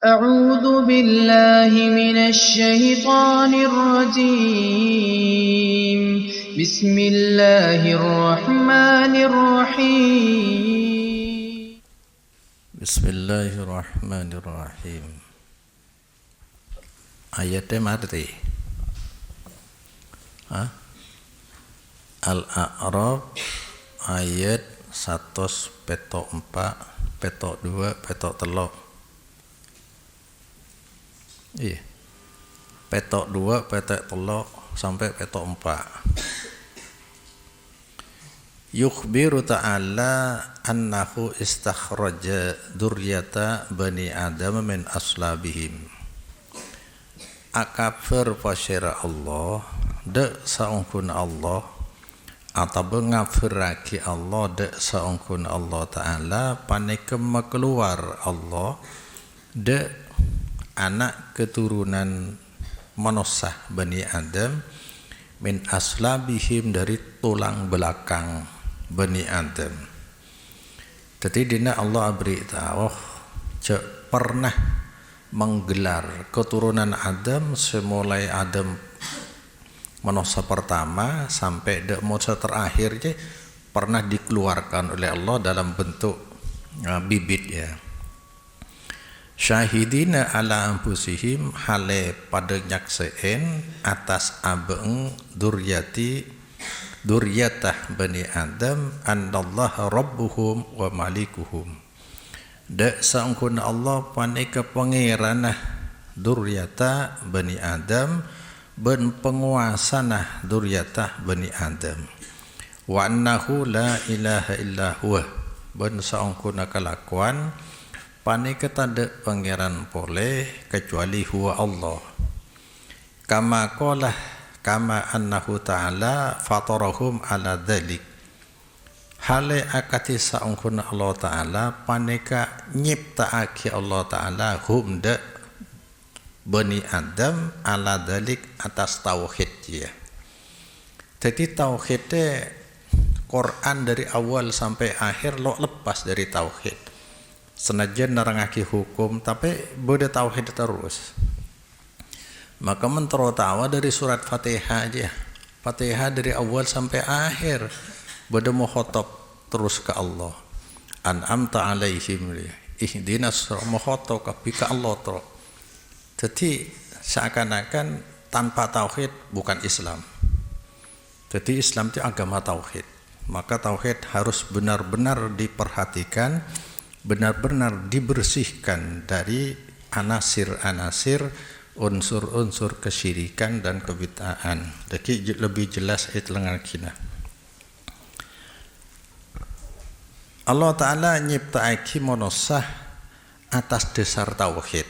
أعوذ بالله من الشيطان الرجيم بسم الله الرحمن الرحيم بسم الله الرحمن الرحيم. Ayatnya mati. Al-A'raf ayat 100 petok 4 petok 2 petok 3. Iya. Petok 2 petok 3 sampai petok 4. Yukhbiru ta'ala annahu istakhraja duryata bani adam min aslabihim. Akafir pasyara Allah de saungkun Allah atau ngafiraki Allah de saungkun Allah ta'ala panekem keluar Allah de anak keturunan manusia bani Adam min aslabihim dari tulang belakang bani Adam. Jadi dina Allah beritahu pernah menggelar keturunan Adam semulai Adam manusia pertama sampai manusia terakhir pernah dikeluarkan oleh Allah dalam bentuk bibit ya. Syahidina ala anfusihim hale pada nyakseen atas abeng duryatah bani Adam annallaha rabbuhum wa malikuhum. Da saungkun Allah panika pangeranah duryata bani Adam ben penguasanah duryatah bani Adam. Wa annahu la ilaha illa huwa ben saungkun kalakuan panika tanda pangeran boleh kecuali huwa Allah. Kama qala kama annahu ta'ala fatarahum ala dzalik. Hale akati saungkun Allah ta'ala panika nyiptaake Allah ta'ala hum da bani Adam ala dzalik atas tauhid ya. Jadi tauhidnya Quran dari awal sampai akhir lo lepas dari tauhid. Senajan narangaki hukum tapi beda tauhid terus. Maka mentertawa dari surat Fatihah aja. Fatihah dari awal sampai akhir beda mukhatab terus ke Allah. An'amta alaihim ihdinas mukhatab ke Allah terus. Jadi seakan-akan tanpa tauhid bukan Islam. Jadi Islam itu agama tauhid. Maka tauhid harus benar-benar diperhatikan, benar-benar dibersihkan dari anasir-anasir, unsur-unsur kesyirikan dan kebid'ahan. Jadi lebih jelas ayat lengan kita. Allah Ta'ala nyiptaiki manusia atas dasar tauhid.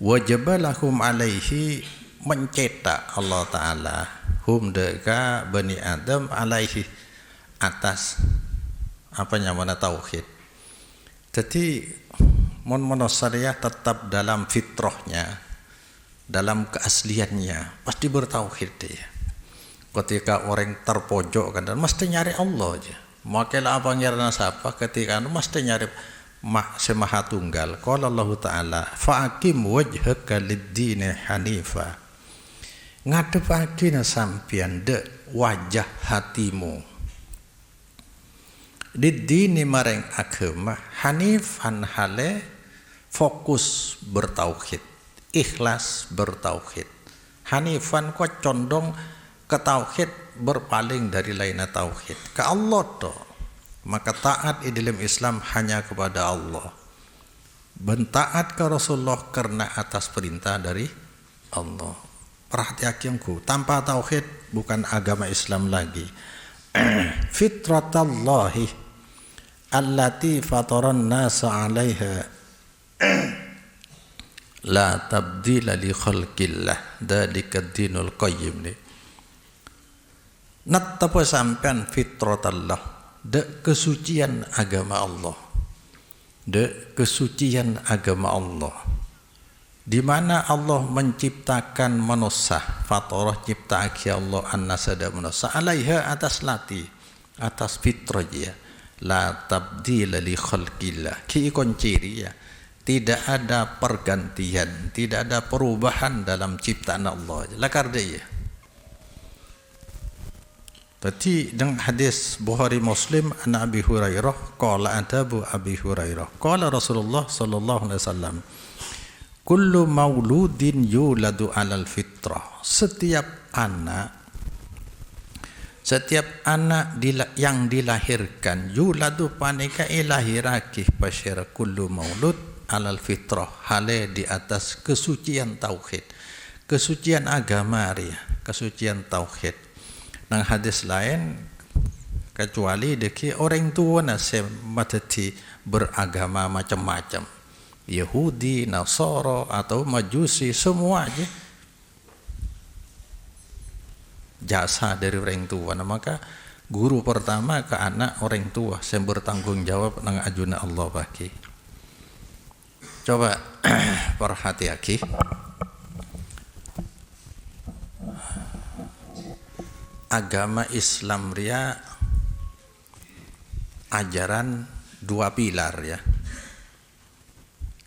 Wajabalahum alaihi mencetak Allah Ta'ala hum deka bani Adam alaihi atas mana tauhid. Jadi manusia tetap dalam fitrahnya, dalam keasliannya pasti bertauhid dia. Ketika orang terpojok kan mesti nyari Allah aja. Makalah apa nyarana siapa ketika mesti nyari Maha Tunggal. Qala Allah Ta'ala fa'aqim wajhaka lid-dini hanifa. Ngadepake sampeyan de wajah hatimu dini mareng agama hanifan hale fokus bertauhid, ikhlas bertauhid. Hanifan kok condong ke tauhid berpaling dari lainnya tauhid ke Allah toh. Maka taat di dalam Islam hanya kepada Allah. Bentaat ke Rasulullah karena atas perintah dari Allah. Perhatianku, tanpa tauhid bukan agama Islam lagi. Fitratallahi allati fataran nasa 'alaiha la tabdila li khalqillah dzalika ad-dinul qayyim. Nattapa sampean fitratallah de kesucian agama Allah. De kesucian agama Allah. Di mana Allah menciptakan manusia, fatarah ciptaake Allah an-nasada manusia alaiha atas lati, atas fitrah dia. La tabdila li khalqillah. Ki ikon ciri ya. tidak ada pergantian, tidak ada perubahan dalam ciptaan Allah. Lakar dia. Tadi dengan hadis Bukhari Muslim an Abi Hurairah qala adabu Abi Hurairah qala Rasulullah sallallahu alaihi wasallam kullu mauludin yuladu alal fitrah. Setiap anak yang dilahirkan yuladu panika ilahiraki pasyara kullu maulud alal fitrah, hale di atas kesucian tauhid, kesucian agama ya, kesucian tauhid. Nang hadis lain kecuali deki orang tua nase matati beragama macam-macam, Yahudi, Nasara atau Majusi, semua aja jasa dari orang tua. Nah, maka guru pertama ke anak orang tua yang bertanggung jawab nang ajuna Allah bagi. Coba perhatiaki. Agama Islam ria ajaran dua pilar ya.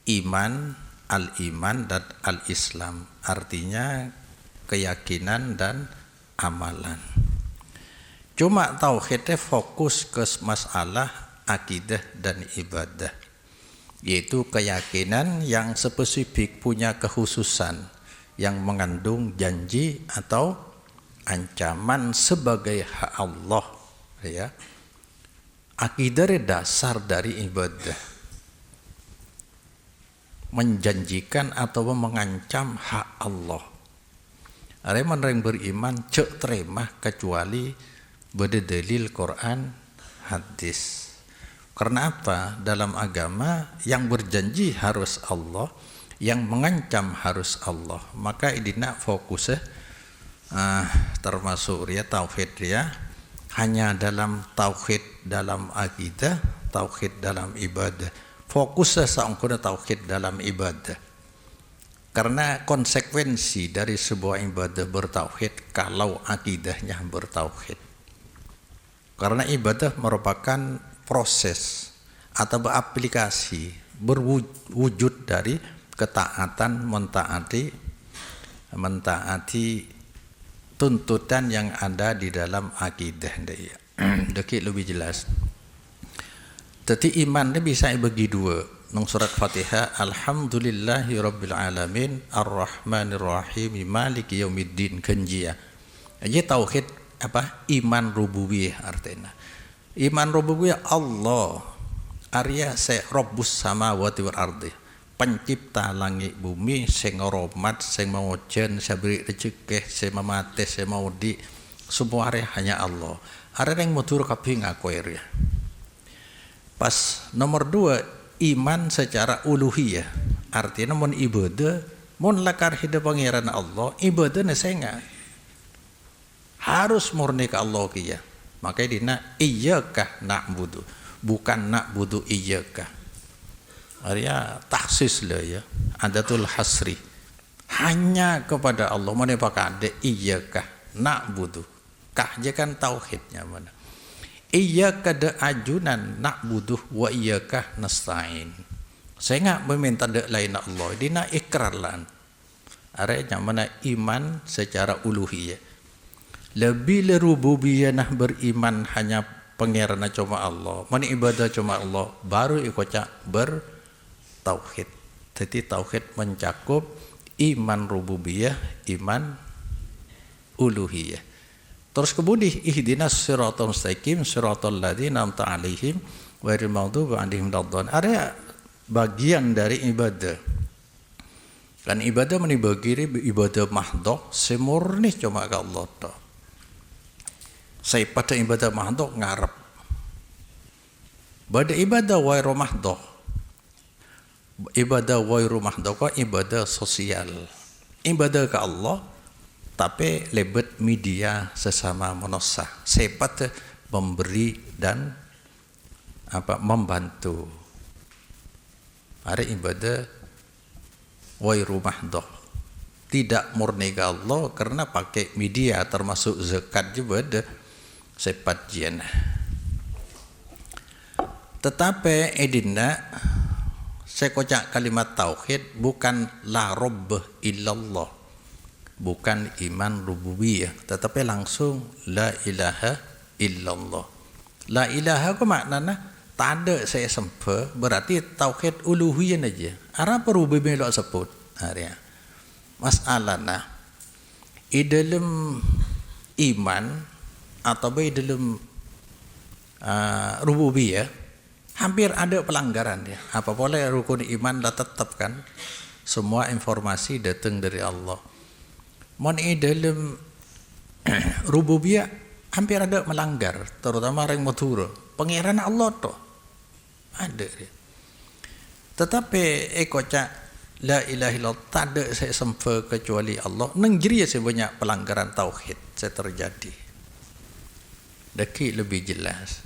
Iman, al-iman dan al-islam. Artinya keyakinan dan amalan. Cuma tauhidnya fokus ke masalah akidah dan ibadah, yaitu keyakinan yang spesifik, punya kekhususan, yang mengandung janji atau ancaman sebagai hak Allah ya. Akidah dasar dari ibadah, menjanjikan atau mengancam hak Allah. Ada yang beriman cek terima kecuali berdalil Quran hadis. Karena apa? Dalam agama yang berjanji harus Allah, yang mengancam harus Allah. Maka idina fokusnya termasuk ya tauhid ya, hanya dalam tauhid dalam akidah, tauhid dalam ibadah. Fokusnya saungkuna tauhid dalam ibadah. Karena konsekuensi dari sebuah ibadah bertauhid kalau akidahnya bertauhid. Karena ibadah merupakan proses atau beraplikasi, berwujud dari ketaatan, mentaati tuntutan yang ada di dalam akidah dia. Deki lebih jelas. Jadi iman ini bisa bagi dua. Nang surat Fatihah, Alhamdulillahi Rabbil Alamin, Ar-Rahmanir Rahim, Maliki Yaumiddin kenjia. Jadi tauhid apa? Iman rububiyah artinya. Iman rububiyah Allah, Arya se Rabbus samawati wal ardi, pencipta langit bumi, sing ngoromat, sing mawojen, sabri rezeki, sing mamate, sing maudi, semua area hanya Allah. Ada yang mutur kabeh ngaku ya. Pas nomor 2 iman secara uluhiyah, artinya mun ibadah, mun lakar hidup pangeran Allah, ibadahnya senga harus murni ke Allah kia. Makanya dina iyyaka na'budu, bukan na'budu iyyaka. Artinya taksis lah ya, adatul hasri, hanya kepada Allah. Mana pakai ada iyyaka na'budu, kah je kan tauhidnya mana. Iyyaka da ajunan na'budu wa iyyaka nasta'in. Saya enggak meminta da lain Allah, dina ikrar lan. Artinya mana iman secara uluhiyah. Lebih lerububiyah nah beriman hanya pangeran cuma Allah, mana ibadah cuma Allah, baru ikut bertauhid. Jadi tauhid mencakup iman rububiyah, iman uluhiyah. Terus kemudian ihdinas siratal mustaqim siratal ladzina an'amta 'alaihim ghairil maghdubi 'alaihim waladdallin. Ada bagian dari ibadah. Kan ibadah menibagi ibadah mahdhah semurni cuma ke Allah toh. Saya pada ibadah mahdhah ngarep. Pada ibadah ghairu mahdhah. Ibadah ghairu mahdhah kok ibadah sosial. Ibadah ke Allah tapi lebet media sesama manusia, sepat memberi dan membantu. Ada ibadah ghairu mahdhah, tidak murni ke Allah karena pakai media, termasuk zakat juga ada sepat jian. Tetapi edina sekocak kalimat tauhid bukan la rabb illallah, bukan iman rububiyah, tetapi langsung la ilaha illallah. La ilaha ku maknanya tak ada saya sembah, berarti tauhid uluhiyah aja. Apa rububiyah lo sebut? Area masalahnya i dalam iman atau di dalam rububiyah hampir ada pelanggaran ya. Apa boleh rukun iman dah tetapkan semua informasi datang dari Allah. Mon dalam rububiyah hampir ada melanggar, terutama orang Madura. Pangeran Allah toh ada dia. Tetapi ekocak la ilaha illallah tak ada saya sembah kecuali Allah. Negeri saya banyak pelanggaran tauhid saya terjadi. Daki lebih jelas.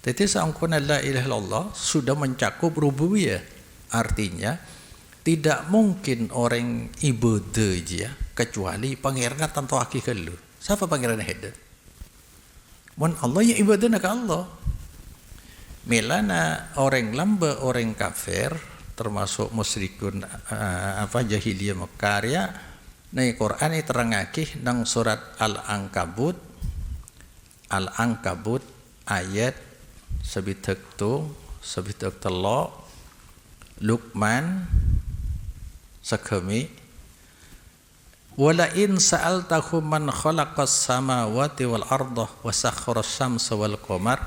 Jadi seangkuna la ilaha illallah sudah mencakup rububiyah. Artinya tidak mungkin orang ibadah je kecuali pangeran tanpa hakikat lu. Siapa pangeran heda? Mon Allah ya ibadah nak Allah. Melana orang lamba, orang kafir termasuk musyrikun jahiliyah Mekah ya. Nah Quran ini terangake nang surat Al-Ankabut ayat sebitek telok Luqman sakami wala in sa'altahum man khalaqas samawati wal arda wa sakhkhara asy-syamsa wal qamar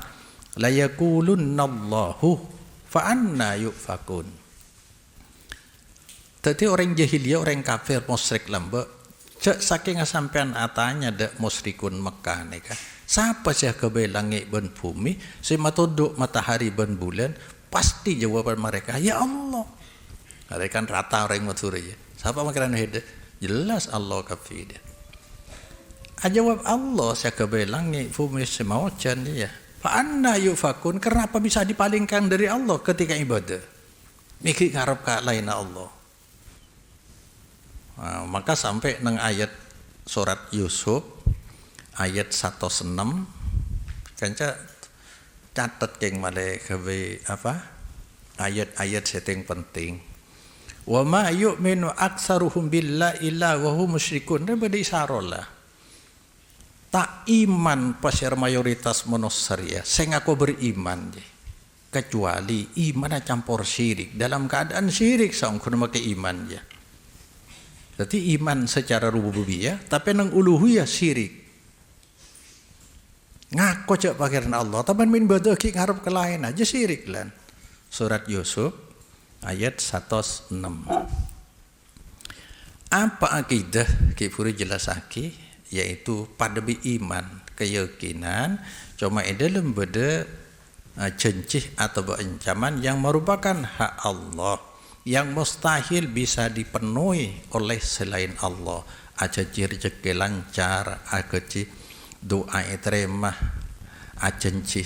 la yaqulunna Allahu fa anna yufakun. Tadi orang jahiliyah, orang kafir musyrik lamba cek saking sampean atanya dak musyrikun Mekah nika. Siapa sih ke langit dan bumi, si matodok matahari dan bulan, pasti jawaban mereka ya Allah. Mereka kan rata orang Madura ya. Siapa makiran hede? Jelas Allah kafir. Jawab Allah saya ke langit bumi semaucan dia. Fa anna yufakun, kenapa bisa dipalingkan dari Allah ketika ibadah? Mikir ngarep ka lain Allah. Nah, maka sampai nang ayat surat Yusuf ayat 106 kanca catat keng male gawe ayat-ayat setting penting. Wa ma yu'minu aktsaruhum billahi illa wa hum musyrikun. Beda isarolah. Tak iman pasir mayoritas manusia sing aku beriman je. Kecuali iman campur syirik. Dalam keadaan syirik saungkun make iman je. Jadi iman secara rububiyah tapi nang uluhiyah syirik. Ngaku cak pangeran Allah tapi min badah ki ngarep ke lain aja syirik lan. Surat Yusuf ayat 106. Apa akidah ki puri jelasake yaitu pada iman keyakinan cuma dalam beda cencih atau ancaman yang merupakan hak Allah yang mustahil bisa dipenuhi oleh selain Allah. Aja rezeki lancar, aja doa terima, ajenci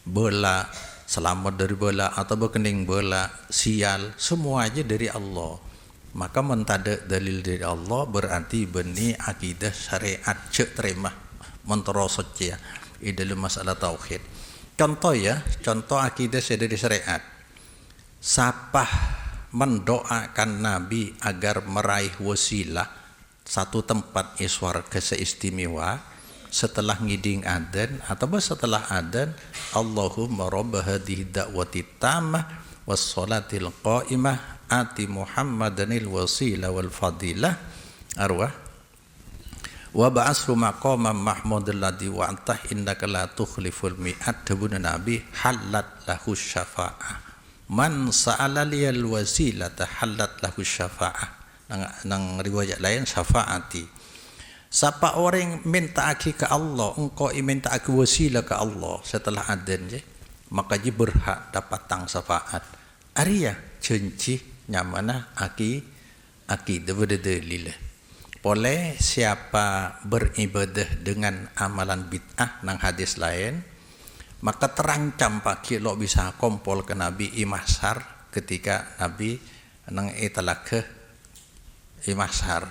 bola selamat dari bola atau berkening bola sial semua aja dari Allah. Maka mentada dalil dari Allah berarti benih akidah syariat cek terima menterosot ya dalam masalah tauhid. Contoh akidah dari syariat. Sapah mendoakan Nabi agar meraih wasilah satu tempat iswarga seistimewa setelah ngiding adzan atau setelah adzan Allahumma rabb hadhihi da'wati tammah was salatil qa'imah ati Muhammadanil wasila wal fadilah arwah wa ba'asru maqaman mahmudul ladzi wa'tah innaka la tukhliful mi'ad dabun nabi halat lahu syafa'ah man sa'ala liyal wasilata halat lahu syafa'ah nang riwayat lain syafaati. Siapa orang minta aki ke Allah, engkau minta aki wasilah ke Allah setelah adzan je, maka je berhak dapat tang syafaat. Arya janji nyamana aki dalil. Boleh siapa beribadah dengan amalan bid'ah nang hadis lain, maka terancam pagi lo bisa kompol ke Nabi imahsar ketika Nabi nang italake imahsar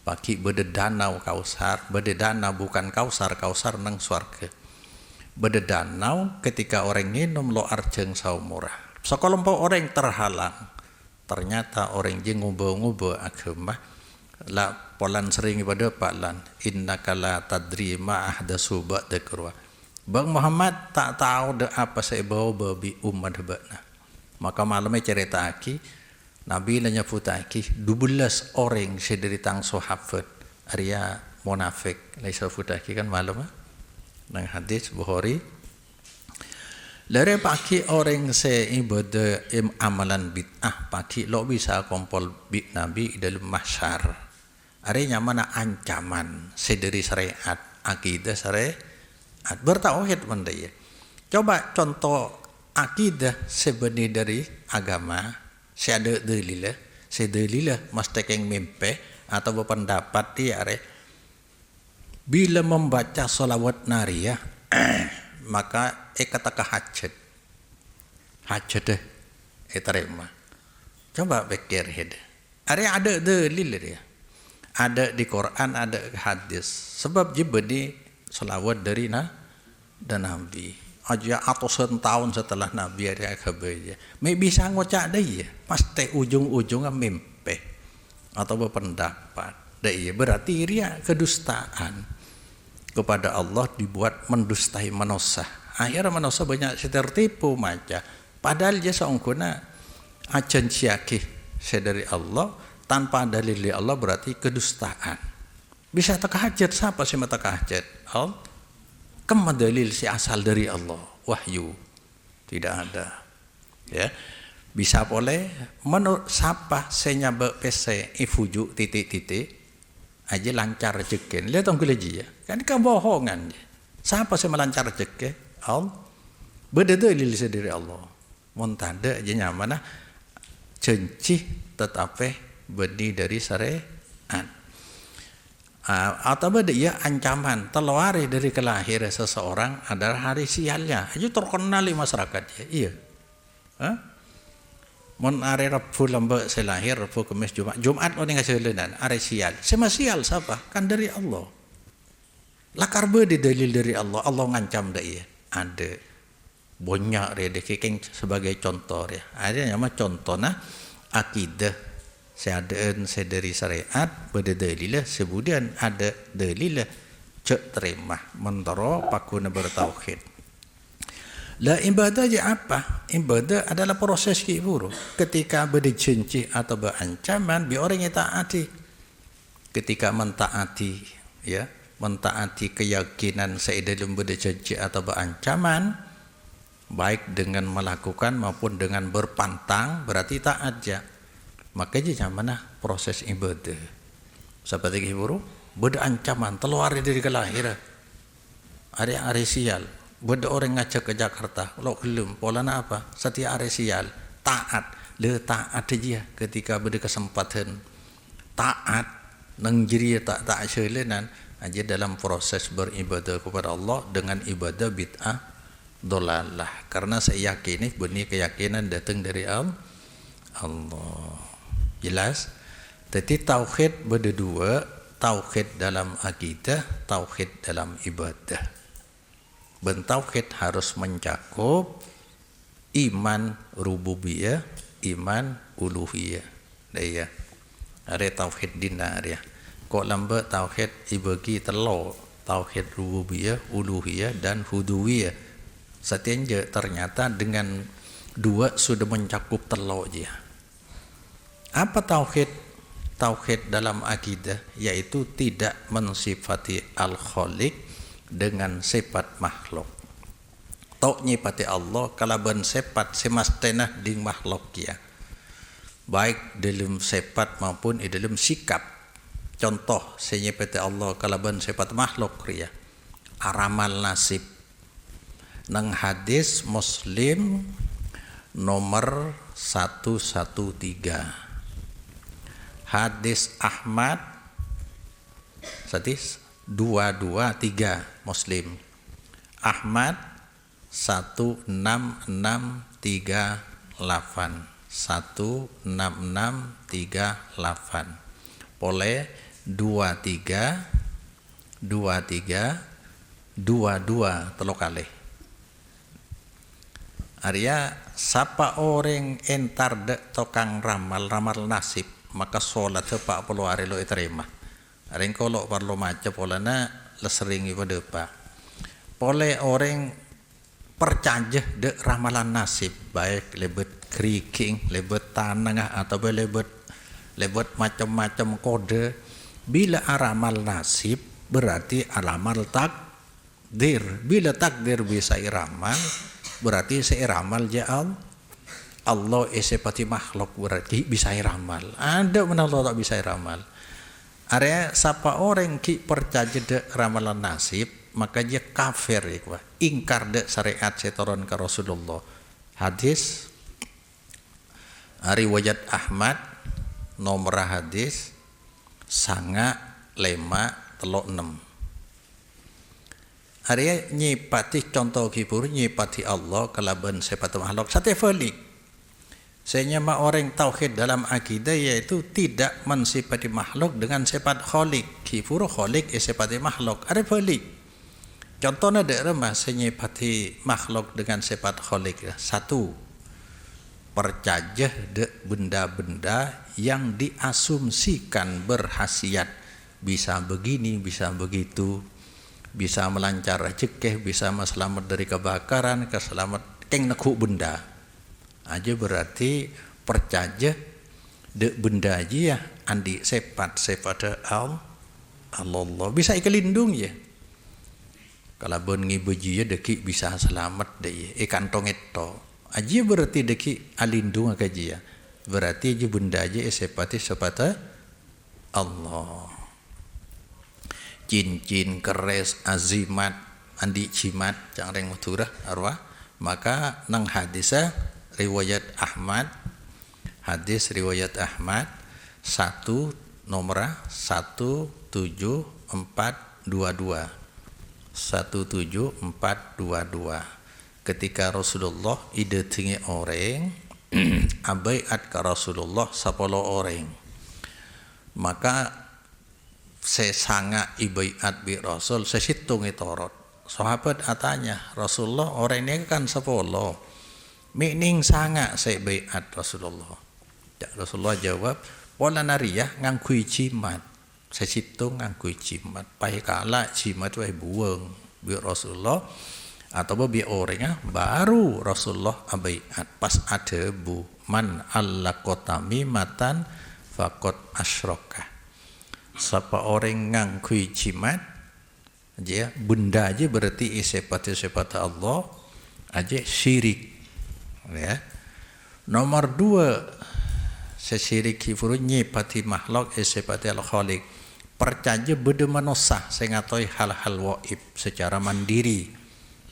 pagi bede danau kausar, bede danau bukan kausar nang swarga. Bede danau ketika orang minum lo arjeng saumurah sekelompok orang terhalang. Ternyata orang je ngubah-ngubah agama la polan sering pada palan innaka la tadri ma ahdasu ba'da kurwa. Bang Muhammad tak tahu dah apa saya bawa babi umat hebakna. Maka malamnya cerita aki Nabi nanya futaki 12 orang sedari tang sahabat Arya munafik laisa futaki kan malam nang hadis Bukhari. Lare pagi orang se ibadah amalan bid'ah pagi lo bisa kompol bid Nabi dalam mahsyar. Arenya mana ancaman sedari syariat akidah syariat bertauhid mendaya. Coba contoh akidah sebenih dari agama seada dalilah sedalilah mesti keng mimpi atau berpendapat dia bila membaca salawat nariyah maka kata hajat deh terima. Coba pikir ada dalil dia. Ada di Quran, ada hadis. Sebab jibadi salawat dari dan Nabi. Aja ratusan tahun setelah Nabi ada kabar. May bisa ngocak dia. Pasti ujung-ujungnya mimpi atau berpendapat. Dia berarti dia kedustaan kepada Allah dibuat mendustai manusia. Akhirnya manusia banyak tertipu maca. Padahal dia seongkona ajan syakih dari Allah tanpa dalil dari Allah berarti kedustaan. Bisa takahajat siapa sih mata tahajat? Allah. Kemana dalil si asal dari Allah? Wahyu. Tidak ada. Ya. Bisa boleh menurut siapa saya nyabak PC ifuju titik-titik aja lancar rezeki. Lihat tong ya. Kan kebohongan. Siapa saya melancar rezeki? Allah. Beda dalil dari Allah. Montada aja nyaman janji tetapi berdiri dari syariat. Atau dia ancaman terlari dari kelahiran seseorang adalah hari sialnya. Itu terkenal di masyarakat ya. Iya. Mon hari Rabu lembek selahir Rabu Kamis Jumat orang ngasih lenan hari sial. Sema sial siapa? Kan dari Allah. Lakar berde dalil dari Allah. Allah ngancam dah iya. Ada banyak dia kekeng sebagai contoh ya. Ada nama contohnya akidah seadaan sedari syariat pada dalilah sebudian ada dalilah cek terima mentara pakuna bertauhid. La ibadah je apa? Ibadah adalah proses kiburu. Ketika berjanji atau berancaman bi orang yang taati. Ketika mentaati ya, mentaati keyakinan sedalam berjanji atau berancaman baik dengan melakukan maupun dengan berpantang berarti taat ya. Makanya mana proses ibadah seperti kiburu beda ancaman teluar dari kelahiran ada sial beda orang ngajak ke Jakarta lo belum polana apa setia sial taat le taat aja ketika beda kesempatan taat nang jiri tak syailanan aja dalam proses beribadah kepada Allah dengan ibadah bid'ah dolalah karena saya yakini benih keyakinan datang dari Allah. Jelas? Jadi tauhid beda dua, tauhid dalam akidah, tauhid dalam ibadah. Tauhid harus mencakup iman rububiyah, iman uluhiyah. Daya. Ada tauhid dina dia. Kok lambat tauhid ibagi telo, tauhid rububiyah, uluhiyah dan huduwiyah. Setianya ternyata dengan dua sudah mencakup telo dia. Apa tauhid? Tauhid dalam akidah yaitu tidak mensifati al-khaliq dengan sifat makhluk. Tok nyipati Allah kalaban sifat semastena ding makhluk ya. Baik dalam sifat maupun dalam sikap. Contoh senyipati Allah kalaban sifat makhluk ya. Aramal nasib. Nang hadis Muslim nomor 113. Hadis Ahmad hadis 223 Muslim Ahmad 16638 16638 boleh 23 22 telo kali Arya sapa orang entar dek tokang ramal nasib maka sholat pak puluh hari lo terima. Areng kalau perlu macam polana leseringi pada pak. Pole orang percaya dek ramalan nasib baik lebet kriking, lebet tanah atau lebet macam-macam kode. Bila ramal nasib berarti ramal takdir. Bila takdir bisa iramal berarti seiramal ja'al Allah sepati makhluk berarti bisa iramal. Ada mana Allah tak bisa iramal. Area siapa orang ki percaya dek ramalan nasib maka dia kafir ya, ingkar dek syariat setoron ke Rasulullah. Hadis riwayat Ahmad nomor hadis sanga 536. Hari nyipati contoh kibur nyipati Allah kelaban sepatu makhluk sate falik. Saya orang tauhid dalam akidah yaitu tidak mensifati makhluk dengan sifat khalik. Kibur khalik sifati makhluk. Ada falik. Contohnya ada mas nyipati makhluk dengan sifat khalik. Satu, percaya de benda-benda yang diasumsikan berhasiat bisa begini bisa begitu. Bisa melancar cekeh, bisa selamat dari kebakaran, keselamat keng nekuk benda. Aja berarti percaya de benda aja ya andi sifat Allah bisa ikelindung ya. Kalau bon ngibeji ya deki bisa selamat deh ikan tong itu. Aja berarti deki alindung aja ya. Berarti aja benda aja sifat Allah. Cincin, keres, azimat, andi cimat, jangan muturah arwah. Maka nang hadisah riwayat Ahmad, hadis riwayat Ahmad 1 nomor 17422 17422. Ketika Rasulullah ide tinggi orang abaiat ke Rasulullah 10 orang. Maka saya sangat ibaiat bi Rasul, saya hitung itu orot. Sahabat atanya, Rasulullah orang ini kan 10. Mining sangat saya baiat Rasulullah. Rasulullah jawab, pola nariyah ngangkui cimat. Saya hitung ngangkui cimat. Pai kala cimat wai buang bi Rasulullah atau bi orangnya baru Rasulullah abaiat. Pas ada bu man allaqotami matan fakot asyrokah. Siapa orang ngangkui cimat aja benda aja berarti sifat Allah aja syirik ya. Nomor 2 sesyirik kifuru nyipati makhluk sifat al-khaliq percaya beda manusia saya ngatoi hal-hal waib secara mandiri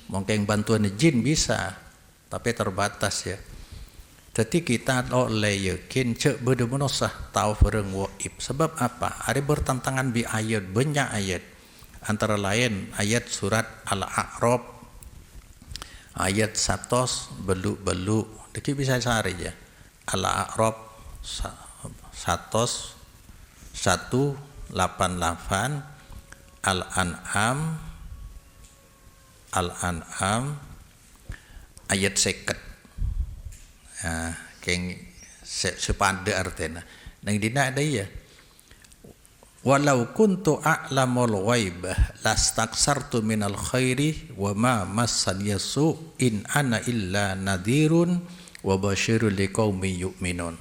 mungkin bantuan jin bisa tapi terbatas ya. Jadi kita oleh yakin cek beda manusia tahu pereng waib. Sebab apa? Ada bertentangan bi ayat banyak ayat. Antara lain ayat surat Al-A'raf ayat 100 beluk-beluk. Deki bisa cari ya. Al-A'raf 188 Al-An'am ayat 50. Keng sepanda artinya nang dina ada ya walau kuntu a'lamul ghaibah lastaksartu minal khairi wa ma massan yasu in ana illa nadhirun wa basyirul liqaumi yu'minun.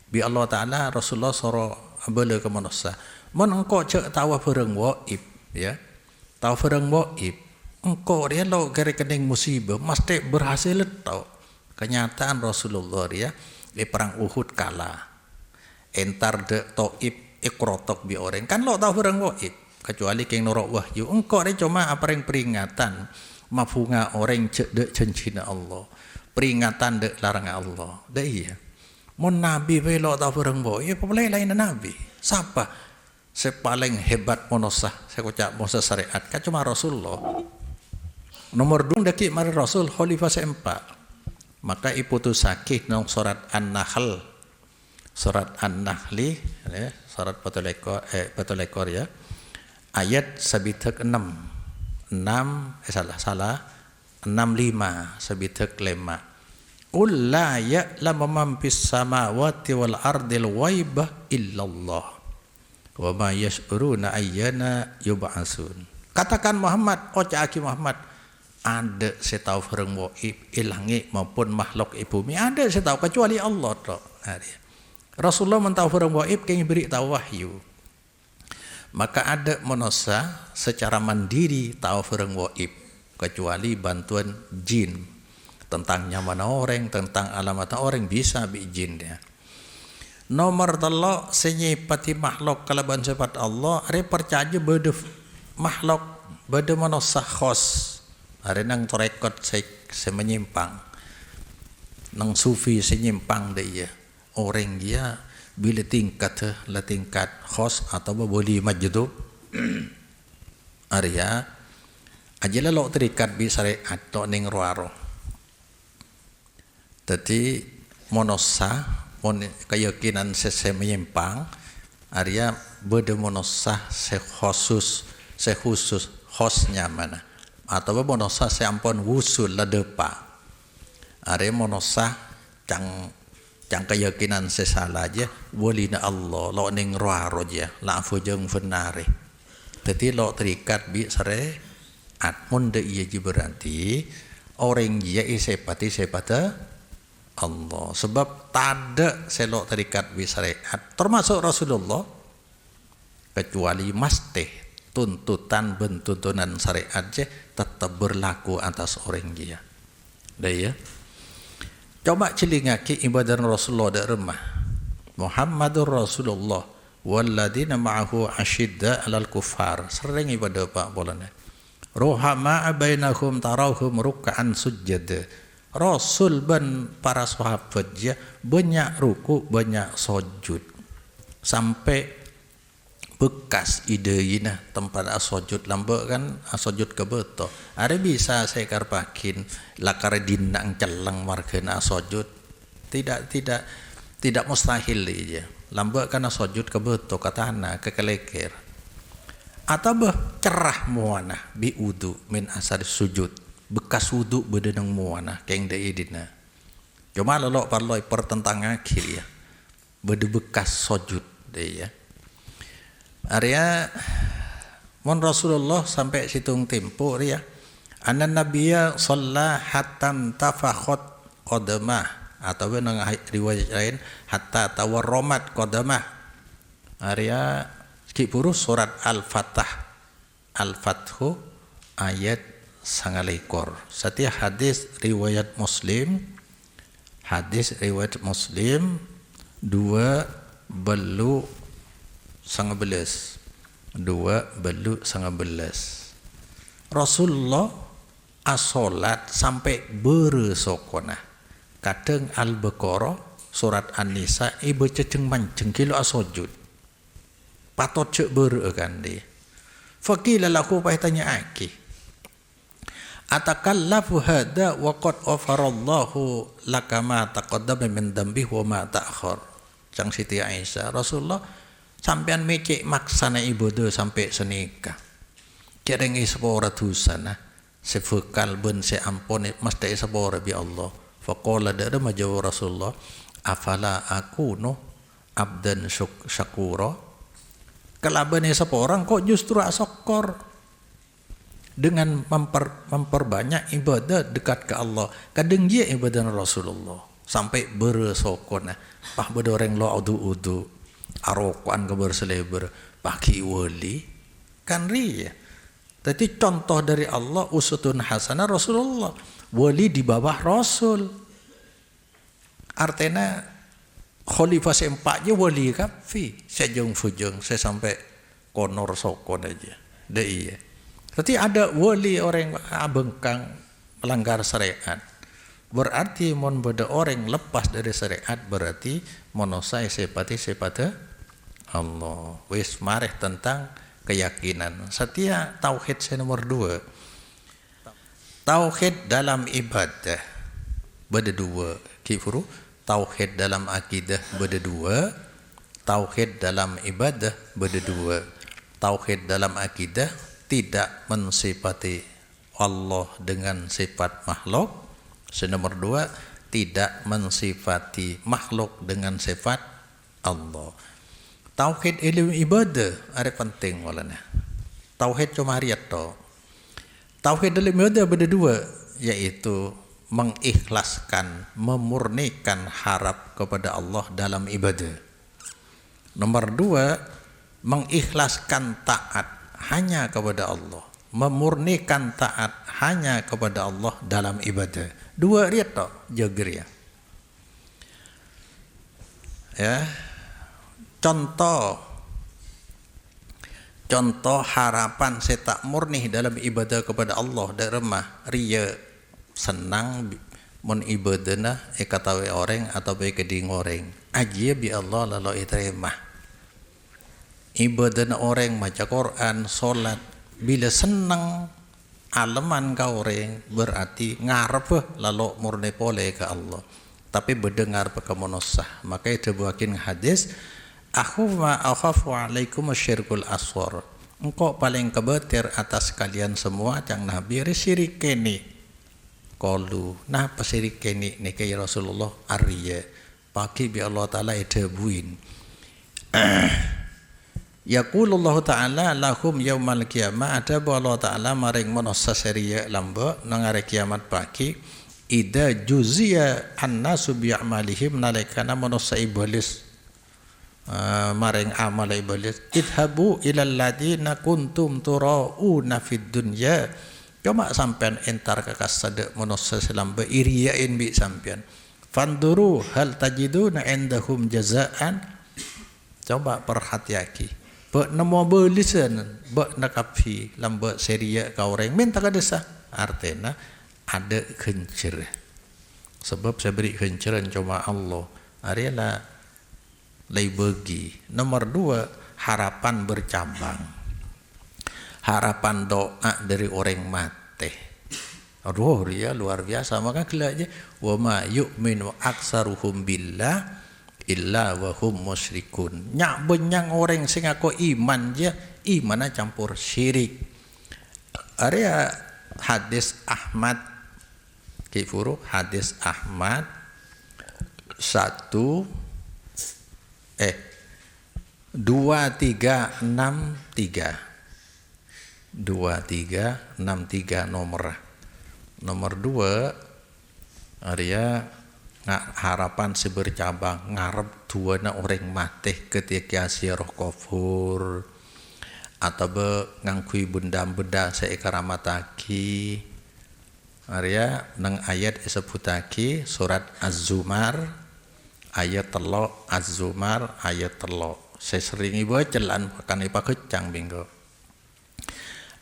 Bi Allah taala Rasulullah soro bela ke manusia mun engkau cek tahu pereng waib ya tahu pereng waib engkau dia lo gara kening musibah mesti berhasil tau. Kenyataan Rasulullah ya di perang Uhud kalah entar de toib ikrotok bi orang kan lo tahu orang waib kecuali keng norok wahyu engkau ni cuma apa yang peringatan mafunga orang cek de cincina Allah peringatan de larang Allah dah iya mon nabi we lo tahu orang waib apa lain nabi siapa sepaling hebat monosah saya ucap Musa syariat kan cuma Rasulullah. Nomor 2 daki mari Rasul khalifah seempat. Maka iputusake nang surat An-Nahl ya, surat patolekor ya ayat sabitek 65 sabitek 5 qul la ya'lamu man fis samawati wal ardil ghaibah illallah wa ma yash'uruna ayyana yub'atsun. Katakan Muhammad, aki Muhammad, ada saya tahu barang gaib ilangi maupun makhluk bumi, ada saya tahu kecuali Allah tok. Rasulullah mentahu barang gaib keng beri tahu wahyu. Maka ada manusia secara mandiri tahu barang gaib kecuali bantuan jin. Tentang nyaman orang, tentang alamat orang bisa bijin dia. Nomor telok senyipati makhluk kalaban sifat Allah, are percaya bede makhluk bede manusia khos. Are nang torekot se menyimpang. Nang sufi senyimpang dia. Orang dia bila tingkat la tingkat khos atau boleh majdu. Arya ajalah lo terikat bi syariat tok ning roaro. Jadi monosa keyakinan se menyimpang Arya beda monosa se khusus khosnya mana atau monosa se ampun wusul la depa Arya monosa cang keyakinan se salah aja boleh na Allah lo ning roaro aja la fujeng fenare. Jadi lo terikat bi sare atmun de iya berarti orang dia sepati Allah. Sebab tada selok terikat bisyariat termasuk Rasulullah kecuali mesti tuntutan bentuntunan syariat je tetap berlaku atas orang dia. Dah ya. Coba celingaki ibadah Rasulullah dak remah. Muhammadur Rasulullah walladzina ma'ahu asyidda 'alal kuffar. Sering ibadah Pak bolana. Ruhama bainahum tarahum ruk'an sujjad. Rasul dan para sahabat dia banyak ruku, banyak sujud. Sampai bekas ide ina tempat sujud lambak kan sujud ke beto. Ada bisa saya karpakin lakar dinang celeng margana sujud. Tidak mustahil dia. Lambak kan sujud ke beto katana ke kelekir. Atau cerah muana bi wudu min asar sujud. Bekas wudu bedenang muana keng de idina. Cuma lolok parloi pertentangan akhir ya. Bede bekas sujud de ya. Arya mon Rasulullah sampai situng tempo ya. Anan nabiyya shalla hatta tafakhot qadamah atau nang riwayat lain hatta tawarramat qadamah. Arya kipurus surat Al-Fathu ayat sangalekor. Setiap hadis riwayat Muslim 2 belu 11 Rasulullah asolat sampai beresokona kadang Al-Baqarah surat An-Nisa ibu ceceng manceng kilo asojud patot cek bere kan dia faqila lahu tanya aki atakallafu hada wa qad afarallahu laka ma taqaddama min dambi wa ma ta'akhir. Sang Siti Aisyah Rasulullah sampean mecek maksana ibadah sampai senika. Kereng isepora dosana sefekal ben se ampun mesti isepora bi Allah. Faqala dada majaw Rasulullah afala akunu abdan syakura. Kalaban isepora kok justru asokor dengan memperbanyak ibadah dekat ke Allah. Kadang dia ibadah Rasulullah sampai beresokona pah bedoreng lo udu arokan ke berseleber paki wali kan ria. Jadi contoh dari Allah usutun hasanah Rasulullah wali di bawah Rasul. Artinya khalifah seempatnya wali kafi sejeng fujeng saya sampai konor sokon aja. Dah iya. Tapi ada wali orang abengkang melanggar syariat. Berarti mon beda orang lepas dari syariat berarti monosai sepati Allah. Wis mareh tentang keyakinan. Setia tauhid nomor 2. Tauhid dalam ibadah beda 2. Kifuru tauhid dalam akidah beda 2. Tauhid dalam ibadah beda 2. Tauhid dalam akidah tidak mensifati Allah dengan sifat makhluk. Nomor 2 tidak mensifati makhluk dengan sifat Allah. Tauhid ilmu ibadah ada penting walana. Tauhid cuma hariat to. Tauhid dalam ibadah ada dua, yaitu mengikhlaskan, memurnikan harap kepada Allah dalam ibadah. Nomor dua, mengikhlaskan taat hanya kepada Allah, memurnikan taat hanya kepada Allah dalam ibadah. Dua riat to jageria. Ya. Contoh harapan saya tak murni dalam ibadah kepada Allah dari remah ria senang mon ibadana katawe orang atau baik keding orang aja bi Allah lalu iterima ibadana orang baca Quran solat bila senang aleman kau orang berarti ngarep lalu murni pole ke Allah tapi berdengar pekamonosah maka itu buakin hadis akhafu alaikum asyirkul aswar. Engkau paling kebetir atas kalian semua cang Nabi syirik kene. Qalu nah pasirik kene niki Rasulullah ariya. Pagi bi Allah taala edebuin. Yaqulullah taala lahum yaumal qiyamah ada ba Allah taala maring manosa seriya lamba nang are kiamat pagi ida juzia annasu bi amalihim nalikana manosa iblis maring amal iblis idhabu ilal ladina kuntum turauna fid dunya cuma sampean entar ke kasada manusia selam beiriyain bi sampean fanduru hal tajiduna indahum jazaan coba perhatiaki be nemo belisan be nakapi lambe seria ka orang minta ka desa artena ada kencer sebab saya beri kenceran cuma Allah ariela lay bagi. Nomor dua, harapan bercabang. Harapan doa dari orang mati. Aduh, ya luar biasa. Maka kelak aja, wa ma yu'minu aksaruhum billah illa wa hum musyrikun. Nyak benyang orang sing aku iman je, imannya campur syirik. Area hadis Ahmad kifuru hadis Ahmad 2363 nomor 2 area harapan sebercabang ngarep duana orang mati ketika siaroh kufur atau ngangkui benda-benda seekaramataki area nang ayat disebutaki surat Az-Zumar ayat telo Az-Zumar ayat telo saya sering ibu jalan akan ipa kecang binggo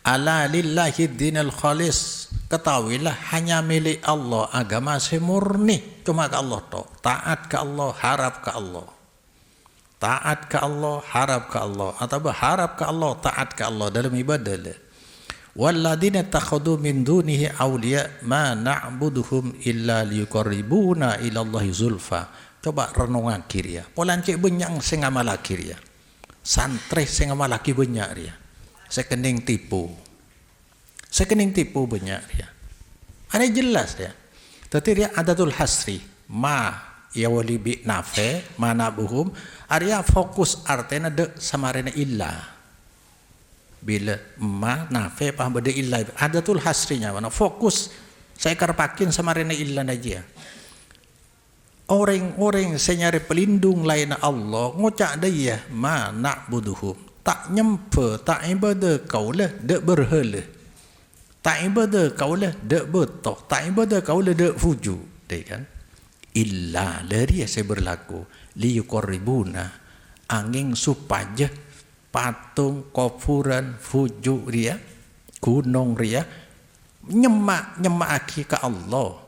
ala lillahi dinal khalis ketahuilah hanya milik Allah agama semurni cuma ke Allah toh taat ke Allah harap ke Allah taat ke Allah harap ke Allah atau berharap ke Allah taat ke Allah dalam ibadah walladzina takhadu min dunihi awliya ma na'buduhum illa liyuqarribuna ila Allahi zulfa. Coba renung akhir ya. Polan cek benyang sing amal akhir ya. Santri sing amal laki banyak dia. Sekening tipu banyak dia. Ada jelas ya. Tetapi dia adatul hasri ma ya wali bi nafe mana buhum area fokus artena de samarena illa. Bila ma nafe paham beda illa adatul hasrinya mana fokus saya karpakin samarena illa aja. Orang-orang senyari pelindung lain Allah ngucap dia ma na'buduhum tak nyempe tak ibadah kaulah dak berhala tak ibadah kaulah dak betok tak ibadah kaulah dak fuju deh kan illa dari saya berlaku liyuqarribuna angin supaya patung kufuran fuju ria gunung ria nyemak aki ke Allah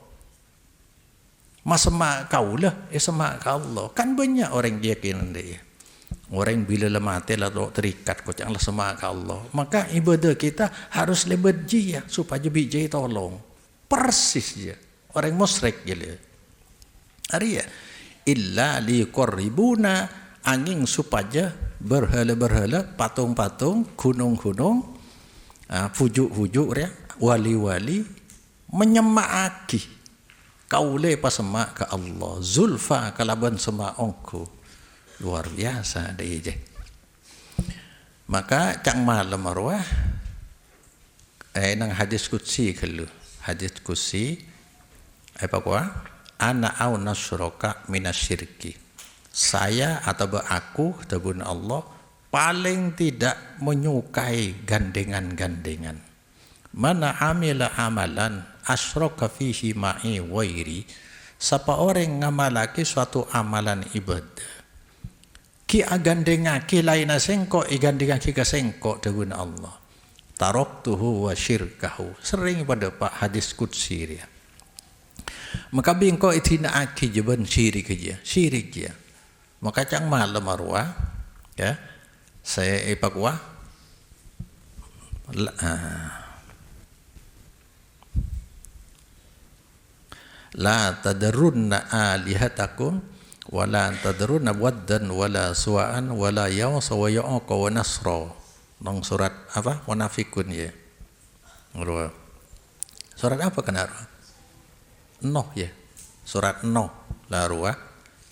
Semak kaulah, semak ka Allah. Kan banyak orang yakin dia. Orang bila mati lalu terikat kocaklah semak ka Allah. Maka ibadah kita harus lebih jia supaya bijai tolong. Persis je. Orang musyrik je. Arya illa liqarribuna angin supaya berhala-berhala, patung-patung, gunung-gunung, fujuk-fujuk ya, wali-wali menyemaaki kaule pasema ke Allah, zulfa kalaban sema ongku. Luar biasa deh je. Maka cang malam arwah nang hadis qudsi kelu. Hadis qudsi apa kuah? Ana au nasroka minasyirki. Saya atau aku tabun Allah paling tidak menyukai gandengan-gandengan. Mana amila amalan asyraka fihi ma'i wairi. Siapa orang ngamalaki suatu amalan ibadah ki agandengaki lain sengko igandengaki ka sengko tabun Allah. Taraktuhu wa syirkahu. Sering pada Pak hadis qudsi dia. Maka bingko itinaaki jaban syirik je. Maka cang malam arwah ya. Saya ipakwa la tadarunna alihatakum wala tadruna waddan wala suwa'an wala yawsa wa ya'uqa wa nasra. Nang surat apa? Munafikun ya. Surat apa kan arwah? Noh ya. Surat Noh la arwah.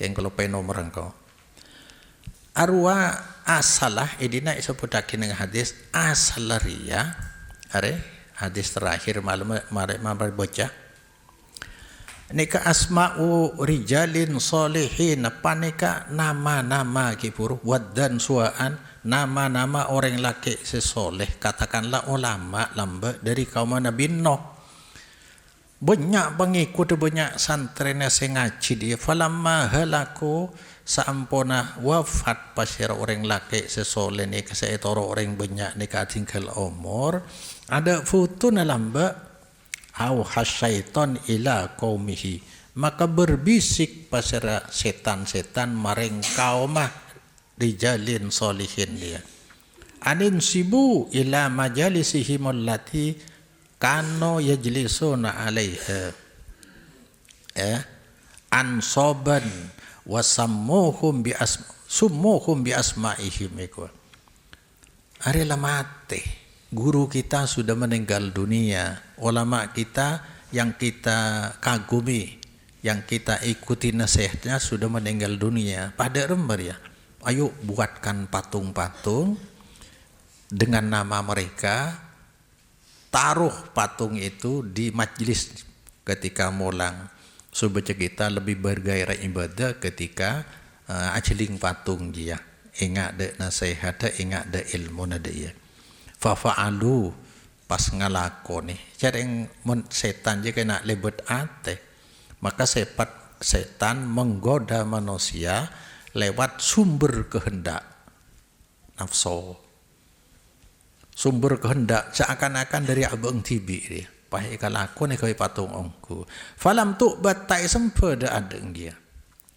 Yang kalau pe nomor engkau. Arwah asalah idina isebutake nang hadis asalaria. Are hadis terakhir malam mari baca. Nika asma'u rijalin solihin panika nama-nama kipuru waddan sua'an nama-nama orang laki sesoleh katakanlah ulama lamba dari kaum Nabi Nuh. Banyak pengikut banyak santren yang ngaji dia falamma halaku saampuna wafat pasir orang laki sesoleh ni kasaitoro orang banyak ni katinggal umur ada futuna lamba au hasyaiton ila qaumihi maka berbisik pasira setan-setan maring kaumah rijalin solihin dia anin sibu ila majalisihim allati kano yajlisuna alaiha ansoban wasammuhum bi asma'ihim iku arela mate. Guru kita sudah meninggal dunia, ulama kita yang kita kagumi, yang kita ikuti nasihatnya sudah meninggal dunia. Pada rembar ya, ayo buatkan patung-patung dengan nama mereka, taruh patung itu di majlis ketika mulang. Supaya kita lebih bergairah ibadah ketika ajeling patung dia. Ingat de nasihat, ingat de ilmu nade ya. Fafa'alu pas ngalakoni jarang setan je kena lebet ate maka setan menggoda manusia lewat sumber kehendak nafsu sumber kehendak seakan-akan dari abang tibi dia pahai kalakoni kau patung ongku falam tu batai sempe da adeng dia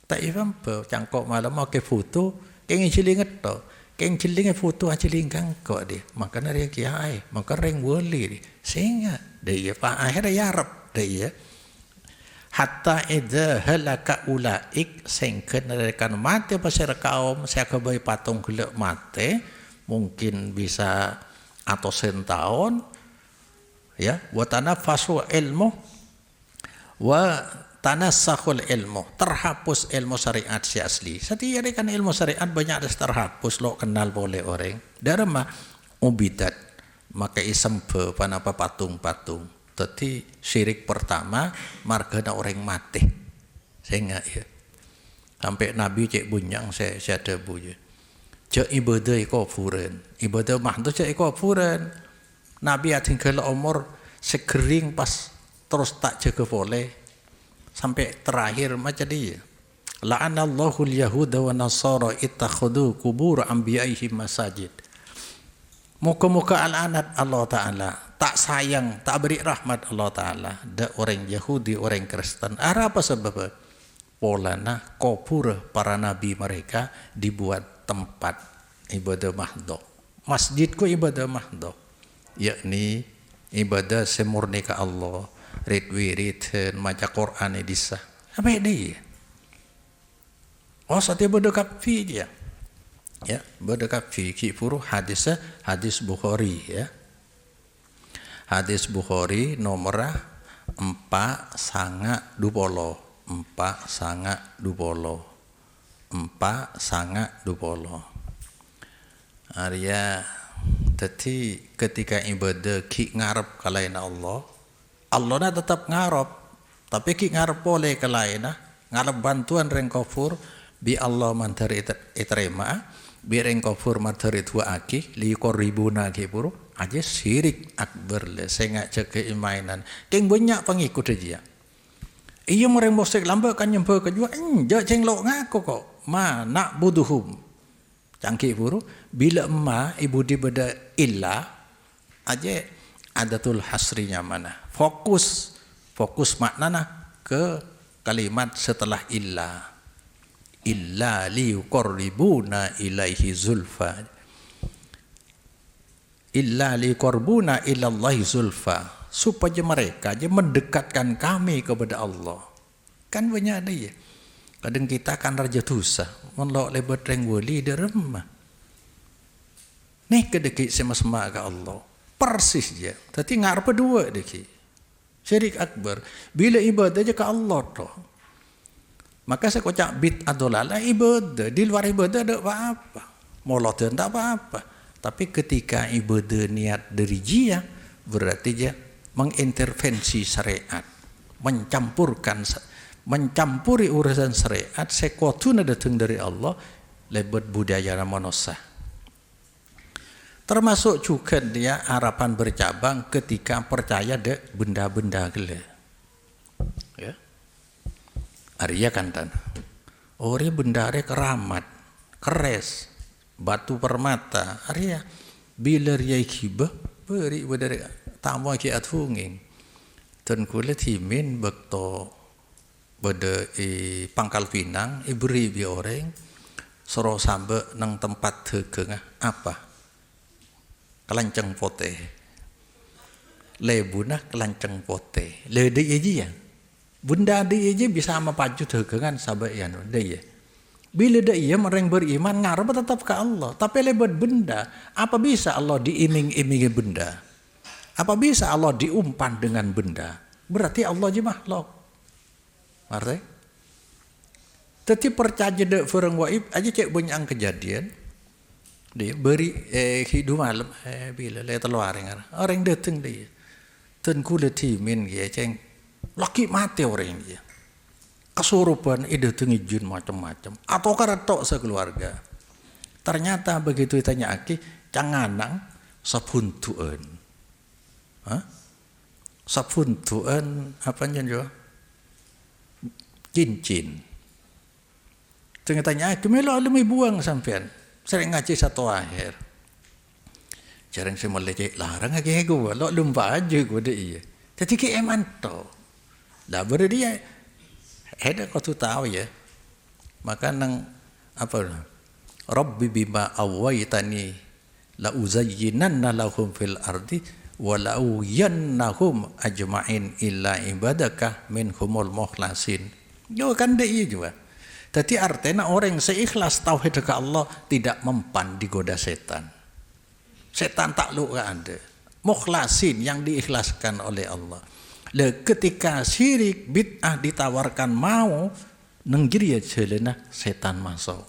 tak ifampe cangkok malam mau ke foto kengin cilinget to keng ciling foto aciling kangkok dia maka dia kiai maka reng wali sehingga dia pa akhirnya yarab dia hatta idza halaka ulaik sengken rekan mate pasir kaum saya kebai patung gelek mate mungkin bisa atau tahun ya wa tanafasu ilmu wa tanasakhul ilmu terhapus ilmu syariat si asli setiap kan ilmu syariat banyak ada terhapus lo kenal boleh orang darma ubidat maka isempe panapa patung-patung tadi syirik pertama margana orang mati sehingga ya sampai Nabi cek bunyang saya ada buye cek ibadah iko furen ibadah mahdu cek iko furen Nabi tinggal umur segering pas terus tak jaga boleh sampai terakhir macam dia la'anallahu al-yahuda wa nasara ittakhadhu qubur anbiya'ihim masajid muka-muka al-anat Allah Ta'ala tak sayang tak beri rahmat Allah Ta'ala da orang Yahudi orang Kristen apa sebab polana kubur para nabi mereka dibuat tempat ibadah mahdoh masjidku ibadah mahdoh yakni ibadah semurni ke Allah rid maca Quran edisa apa dia satu berdekat dia ya berdekat ki puru hadis Bukhari ya hadis Bukhari nomor empat sangat dupolo, empat sangat dupolo, empat sangat dupolo. Arya, jadi ketika ibadah ki ngarep kalaina Allah, Allah na tetap ngarep, tapi ki ngarep boleh kalaina, ngarep bantuan reng kafur, bi Allah mantari iterema, bi reng kafur mantari tua aki, li koribuna ki puru, aja syirik akbar le, sengak cek keimanan, keng banyak pengikut aja. Iya mereng bosek lambat kan nyembah kejua, enjak ceng lo ngaku kok, ma nak buduhum, cangkih puru, bila emma ibu di beda illa, aja adatul hasrinya mana, fokus maknana ke kalimat setelah illa liqarribuna ilaihi zulfa, illa liqarbuna ilallahi zulfa, supaya mereka aja mendekatkan kami kepada Allah. Kan banyak ada ya, kadang kita kan raja dosa menlok lebat reng wali di remah nih kedekit sama-sama ke Allah persis je, tapi ngarep dua deki syirik akbar bila ibadah aja ke Allah toh. Maka saya kocak bid'ah dolalah ibadah, di luar ibadah ada apa-apa, molot tak apa-apa, tapi ketika ibadah niat dari dia berarti dia mengintervensi syariat, mencampuri urusan syariat, sekuatuna datang dari Allah lebat budaya manusia. Termasuk juga dia harapan bercabang ketika percaya dek benda-benda gele. Ya. Arya kantan. Ori benda are keramat, keres, batu permata. Arya bila ria kiba beri bedare tamu ki atfunging. Ten kule timin bekto beda Pangkal Pinang iberi bi orang soro sambe nang tempat tegeng apa? Kelanceng pote, lebuna kelanceng pote, lede aja ya, bunda de aja bisa sama paju dagangan sabayan deh ya. Bila dah ia mereng beriman ngarep tetap ke Allah, tapi lebat benda, apa bisa Allah diiming-imingi benda? Apa bisa Allah diumpan dengan benda? Berarti Allah aja makhluk. Ngerti? Tetapi percaya dek firang waib aja cek banyak kejadian. Dia beri hidup malam bila le telur orang datang dia tenku le timin dia ceng laki mati orang dia kesurupan ide tengi jin macam-macam atau karatok sekeluarga. Ternyata begitu ditanya aki canganang sapuntuan, sapuntuan apa nyanjo cincin. Tanya aki melo alami buang sampean. Sering ngaji satu akhir. Jarang saya meleceh larang lagi gue, lo lumba aja gue deh iya. Jadi ke eman to, lah berarti dia, ada kau tu tahu ya. Maka nang apa? Rabbi bima awaitani la uzayyinanna lahum fil ardi wa la uyannahum ajma'in illa ibadaka minhumul mukhlasin. Yo kan deh iya juga. Jadi artinya orang yang seikhlas tauhid ke Allah tidak mempan digoda setan. Setan takluk gak ada. Mukhlasin yang diikhlaskan oleh Allah. Ketika syirik bid'ah ditawarkan mau nenggiri ya jelena setan masuk.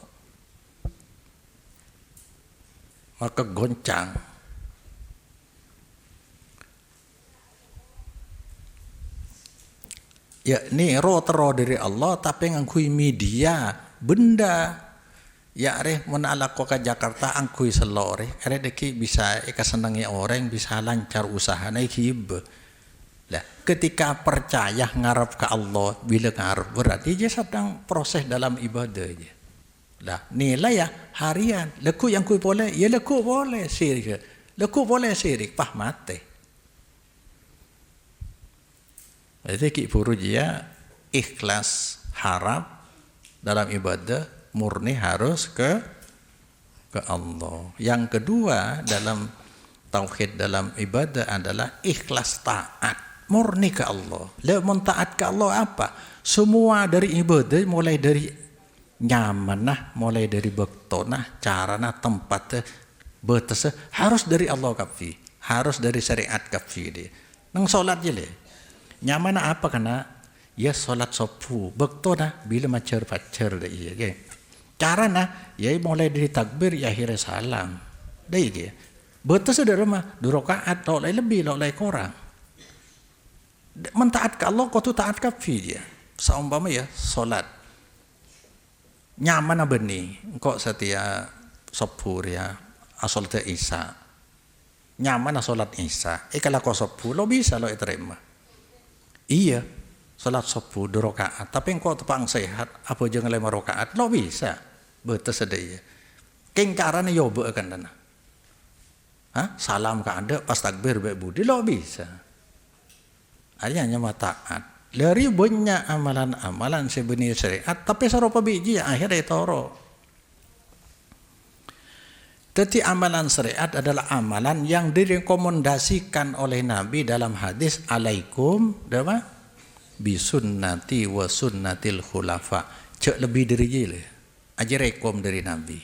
Maka goncang. Ya ini roh dari Allah tapi ngangkui media benda ya reh menala kota Jakarta angkui selore reh deki bisa senangi orang bisa lancar usaha naik hib lah ketika percaya ngarep ke Allah bila ngarep berarti dia sedang proses dalam ibadah aja lah nilai ya harian leku yang kui boleh ya leku boleh syirik pah mate. Jadi ki puru dia ikhlas harap dalam ibadah murni harus ke Allah. Yang kedua dalam tauhid dalam ibadah adalah ikhlas taat murni ke Allah. Mun taat ke Allah apa? Semua dari ibadah mulai dari nyaman mulai dari bektona, carana, tempatnya, batasnya harus dari Allah kafi, harus dari syariat kafi dia. Nang solat je le. Nyaman apa kana? Ya solat sopu. Bekto na bila macer pacer dah iya ke. Cara na ya mulai dari takbir ya akhirnya salam. Dah iya ke. Betul saudara mah 2 rakaat lo lebih lo kurang. Mentaat ke Allah kau tu taat ke dia. Saumpama ya solat. Nyaman apa ni? Kok setia sopu ya asal te Isa. Nyaman solat Isa. Kalau kau sopu lo bisa lo terima. Iya, salat sopu 2 rakaat. Tapi engkau tepang sehat, apa jangan 5 rakaat, lo bisa. Betul sedaya. Kengkaran yo kan dana. Salam ke anda pas takbir baik budi lo bisa. Hanya taat. Dari banyak amalan-amalan sebenarnya syariat, tapi serupa biji akhirnya toro. Tetapi amalan syariat adalah amalan yang direkomendasikan oleh Nabi dalam hadis alaikum bisunnati wa sunnatil khulafa. Cek lebih dari jile. Aja rekom dari Nabi.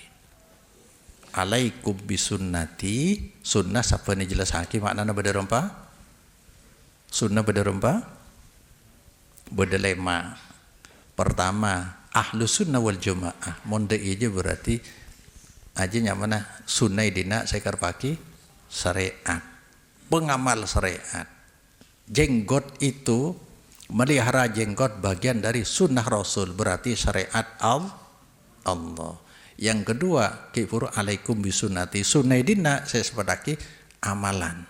Alaikum bisunnati, sunnah siapa ni jelas hakim maknanya beda rempa? Sunnah beda rempa? Beda lema. Pertama, ahlu sunnah wal jamaah. Monde aja berarti aja nyamana sunnah dina sekar paki syariat, pengamal syariat. Jenggot itu melihara jenggot bagian dari sunnah Rasul, berarti syariat Allah. Yang kedua, kifur alaikum bisunnati, sunnah dina saya sepedaki amalan.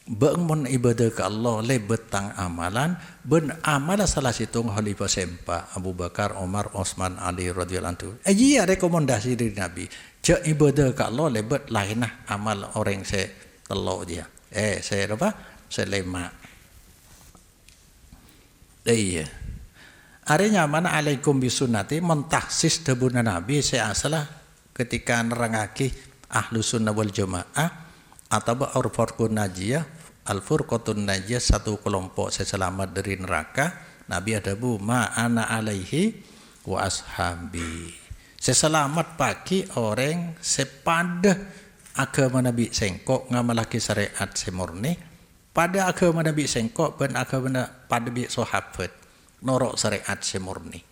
Bangun ibadah ke Allah lebetang amalan, ben amalan salah situng khalifah sempa Abu Bakar, Omar, Osman, Ali radhiyallahu anhu. Iya rekomendasi dari Nabi. Cek ibadah ke Allah lebet lainlah amal orang saya telok dia. Saya apa? Saya lemak. Iya. Artinya mana alaikum bisunnati mentahsis debuna Nabi saya asalah ketika nerangaki ahlu sunnah wal jamaah atau al-furqun najiyah, al-furqatun najiyah satu kelompok saya selamat dari neraka. Nabi ada ma ana alaihi wa ashabi. Saya selamat pagi orang sepada agama Nabi sengkok ngamalaki syariat semurni pada agama Nabi sengkok ben agama pada bi sahabat norok syariat semurni.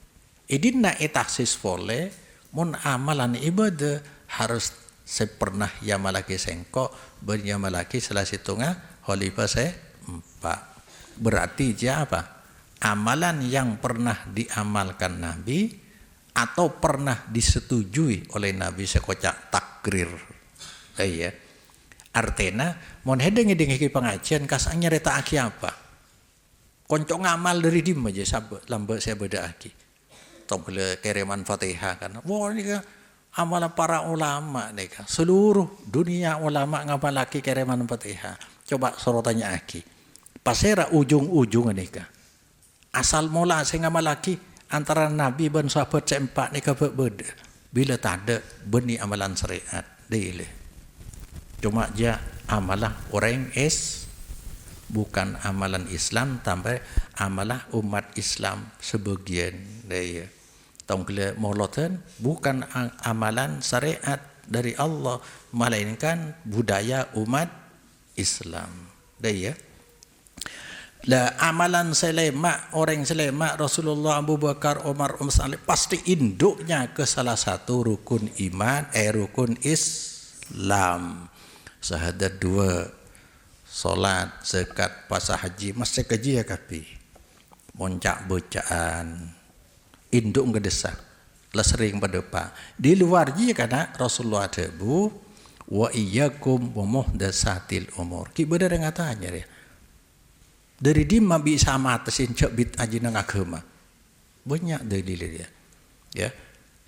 Idina etaksis boleh mun amalan ibadah harus sepernah yamalaki sengkok beryamalaki salah situngah khalifah empat. Berarti dia apa? Amalan yang pernah diamalkan Nabi atau pernah disetujui oleh Nabi sekocak takrir. Iya. Artinya mon hedeng pengajian kasanya reta aki apa? Konco ngamal dari dim aja sabak lambat saya beda aki. Tombol kiriman Fatihah kan. Wah ini kan amalan para ulama nih kan. Seluruh dunia ulama ngamalaki kiriman Fatihah. Coba sorotannya aki. Pasera ujung-ujung nih kan. Asal mula saya ngamalaki antara Nabi dan sahabat sempat nih kan berbeda. Bila tak ada benih amalan syariat dile. Cuma dia amalah orang bukan amalan Islam tambah amalah umat Islam sebagian daya. Tongkle moloten bukan amalan syariat dari Allah melainkan budaya umat Islam. Daya. Lah amalan selema orang selema Rasulullah Abu Bakar Umar Utsman pasti induknya ke salah satu rukun iman rukun Islam. Syahadat 2, salat, zakat, puasa haji, mesti kaji ya kapi. Moncak bacaan, induk ngedesak, lesering pada pak. Di luar dia karena Rasulullah ada bu, wa iyyakum wa muhdatsatil umur. Ki bener ngatanya dia. Dari dimma bisa matasin cek bid aji nang agama. Banyak dalil dia. Ya.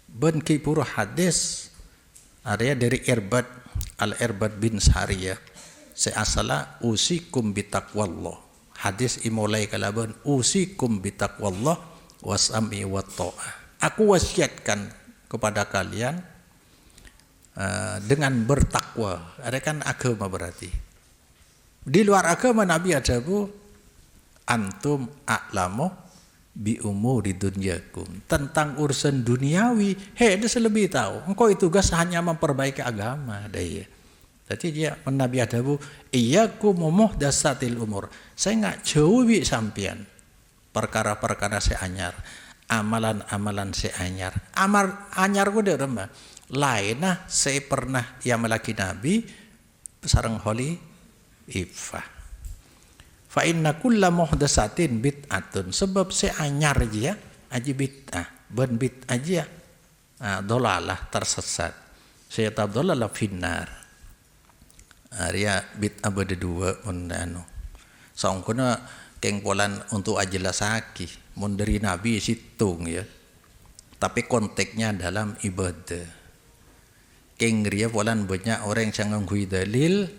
Ben ki pura hadis area dari Al-Irbad bin Sariyah seasala usikum bitaqwallah. Hadis imulai kalaban usikum bitaqwallah wasami wa ta'ah. Aku wasiatkan kepada kalian dengan bertakwa. Ada kan agama berarti. Di luar agama Nabi ada bu antum a'lamu bi umuri dunyakum. Tentang urusan duniawi, dia lebih tahu. Engkau itu tugas hanya memperbaiki agama, daya. Jadi dia Nabi adabu iyyakum muhdatsatil umur. Saya nggak jauhi sampean perkara-perkara seanyar, amalan-amalan seanyar. Amal anyar ku deh remah. Lainah saya pernah yang melaki Nabi sareng holi ifah. Fa inna kulla muhdatsatin bid'atun, sebab seanyar aja aji bid'ah, ben bid'ah aja. Dolalah tersesat. Saya tab dolalah finnar. Arya bid'ah beda dua mundano. Sangkuna keng polan untuk ajelasaki mun dari Nabi situng ya. Tapi konteksnya dalam ibadah. Keng ria polan banyak orang yang nganghui dalil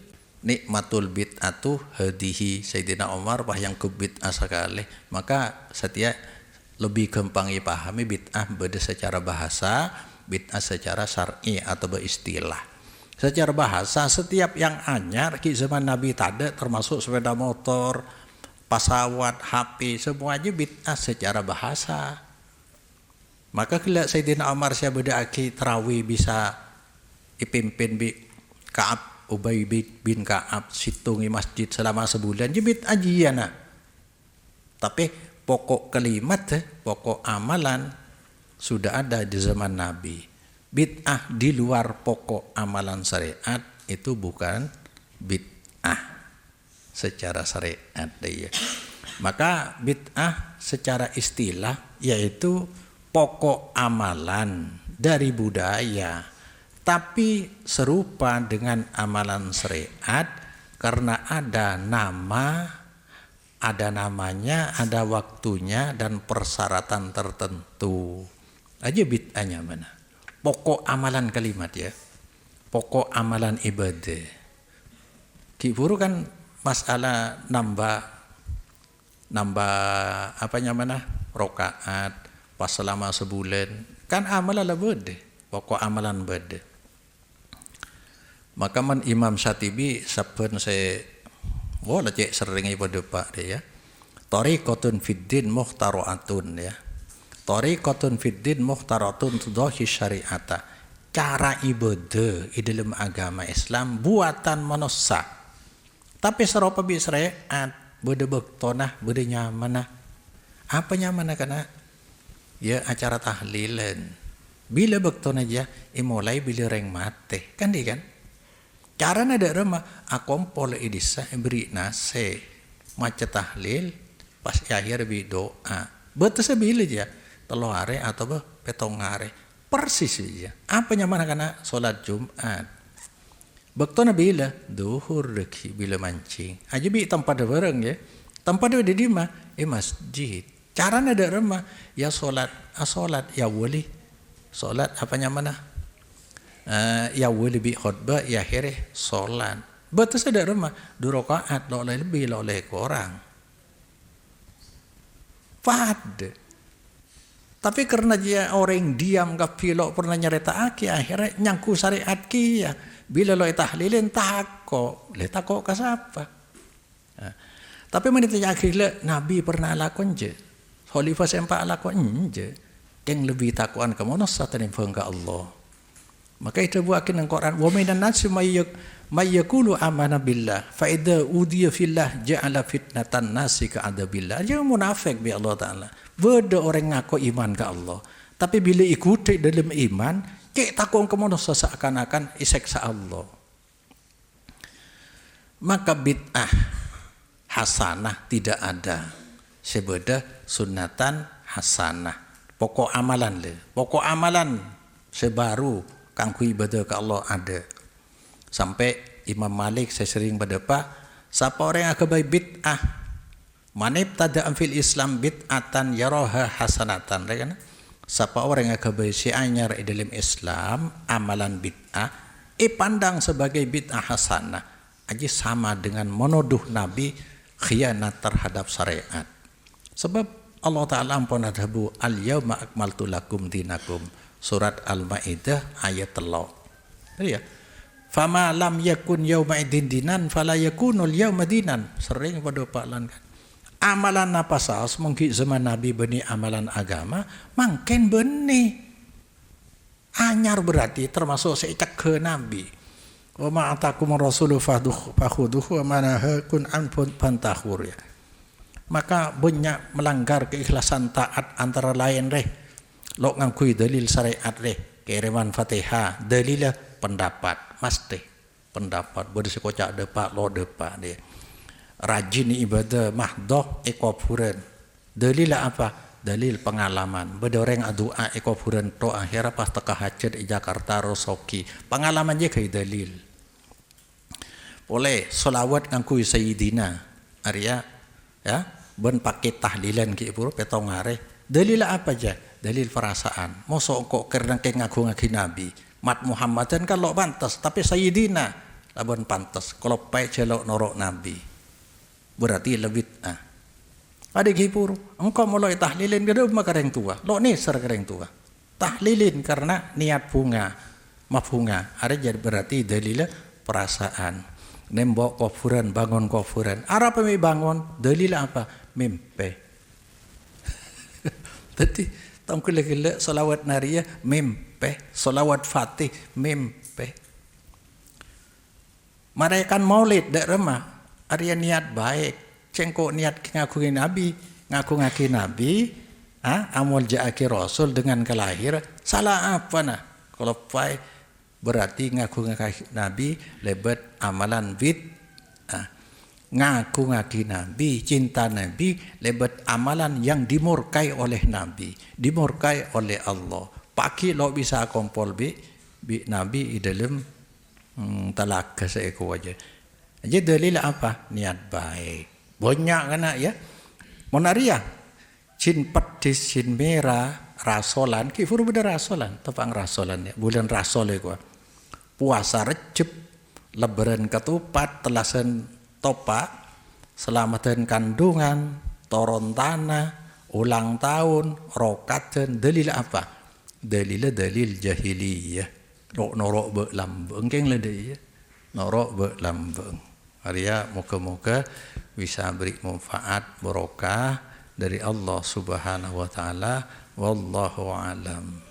nikmatul bid'atu hadihi Sayyidina Umar bah yang ke bid'ah sekali. Maka setia lebih gampang dipahami bid'ah beda secara bahasa, bid'ah secara syar'i atau beristilah. Secara bahasa setiap yang anyar di zaman Nabi tadi termasuk sepeda motor, pesawat, HP, semuanya bid'ah secara bahasa. Maka kalau Sayyidina Umar saya beda aki tarawih bisa dipimpin bi Ka'ab Ubay bin Ka'ab situngi masjid selama sebulan jebit ajiana. Tapi pokok kalimat, pokok amalan sudah ada di zaman Nabi. Bid'ah di luar pokok amalan syariat itu bukan bid'ah secara syariat ya. Maka bid'ah secara istilah yaitu pokok amalan dari budaya, tapi serupa dengan amalan syariat karena ada nama, ada namanya, ada waktunya dan persyaratan tertentu. Aja bid'ahnya mana? Pokok amalan kalimat ya. Pokok amalan ibadah. Kiburu kan masalah nambah apanya mana? Rokaat pas selama sebulan. Kan amalan beda. Pokok amalan beda. Maka man Imam Syatibi saben saya cek sering pada Pak dia ya. Tariqatun fiddin mukhtara'atun ya. Tariqatun fiddin mukhtaratun tudahi syari'ata. Cara ibadah di dalam agama Islam buatan manusia. Tapi serupa bi syariat beda bektonah beda nyamanah. Apa nyamanah kana? Ya acara tahlilan. Bila bekton aja mulai bila reng mate. Kan dia kan? Cara ada remah akompol idisa beri nase maca tahlil pas akhir bi doa. Betul sebila aja. Telo are atau petong are persis saja. Apa nyaman kana solat Jumat. Bektona bila duhur deki bila mancing. Aja bi tempat bareng ya. Tempat di mah masjid. Cara ada remah ya solat ya wali. Solat apa nyaman ya wali bi khutbah ya akhirnya solat. Betul sada remah 2 rakaat lo lebih lo oleh orang. Fad. Tapi karena dia orang diam gak pilok pernah nyerita aki akhirnya nyangku syariat kia. Bila lo tahlilin tako, le tako kasapa. Tapi menitanya akhirnya Nabi pernah lakon je. Khalifah sempat lakon je. Yang lebih takuan kamu nasa tanim fengka Allah. Maka itu buakin ang Quran. Wa minan nasi may yaqulu amana billah fa idza udiya fillah ja'ala fitnatan nasi ka'adabillah. Dia munafik bi Allah Taala. Beda orang ngaku iman ke Allah. Tapi bila ikuti dalam iman, kayak takut kamu dosa seakan-akan iseksa Allah. Maka bid'ah hasanah tidak ada. Sebeda sunatan hasanah. Pokok amalan le. Pokok amalan sebaru kangku ibadah ke Allah ada. Sampai Imam Malik saya sering berdebat, siapa orang yang akan bid'ah manib tada'am fil Islam bid'atan yaraha hasanatan. Kan? Siapa orang yang kebaisi anyar dalam Islam amalan bid'ah pandang sebagai bid'ah hasanah aja sama dengan menuduh Nabi khianat terhadap syariat. Sebab Allah Ta'ala ampun adhabu al-yawma akmaltu lakum dinakum. Surat Al-Ma'idah ayat 3. Ya. Fama lam yakun yawma idin dinan fala yakunul yawma dinan. Sering pada paklan kan. Amalan apa saus mungkin zaman Nabi benih amalan agama mungkin benih anyar berarti termasuk seicak ke Nabi Wa ma atakum rasulu fakhuduhu wa ma nahakum an fantahur ya. Maka banyak melanggar keikhlasan taat antara lain lo ngakui dalil syariat kiriman Fatihah dalilnya pendapat mesti pendapat boleh sekocak depak lo depak dia rajin ibadah mahdoh ekopuran dalilnya apa dalil pengalaman bedoreng adua ekopuran to akhirnya pas teka hajat di Jakarta Rosoki pengalaman je kai dalil boleh solawat ngakui Sayyidina Arya ya ben pakai tahlilan ki puro petong hari dalil apa aja dalil perasaan mosok kok karena ngaku-ngaku nabi mat Muhammadan kan lo pantas tapi Sayyidina laban pantas kalau pai celok norok nabi berarti lebih ada ki puro engkau mulai tahlilin gede maka yang tua lo neser kereng tua tahlilin karena niat bunga mafhunga ada jadi berarti dalilnya perasaan nembok kufuran bangun kufuran arah pemi bangun dalil apa mimpi tadi tongkol lagi solawat naria mimpi solawat fatih mimpi merayakan maulid dak remah arya niat baik cengkok niat ngaku nabi amal ja'aki rasul dengan kelahir salah apa nah kalau pai berarti ngaku nabi lebat amalan ngaku nabi cinta nabi lebat amalan yang dimurkai oleh nabi dimurkai oleh Allah paki lo bisa kompol bi nabi di dalam talaga seeko aja jadi dalil apa niat baik banyak kena ya monaria cin petis cin merah rasolan kifur beda rasolan tepang rasolan ya bulan rasol ya puasa Recep lebaran ketupat telasan topak selamatan kandungan toron tanah ulang tahun rokatan dalil apa dalil jahiliyah norok be lambeng keng lede ya norok be lambeng Arya moga-moga bisa beri manfaat barokah dari Allah Subhanahu wa taala wallahu alam.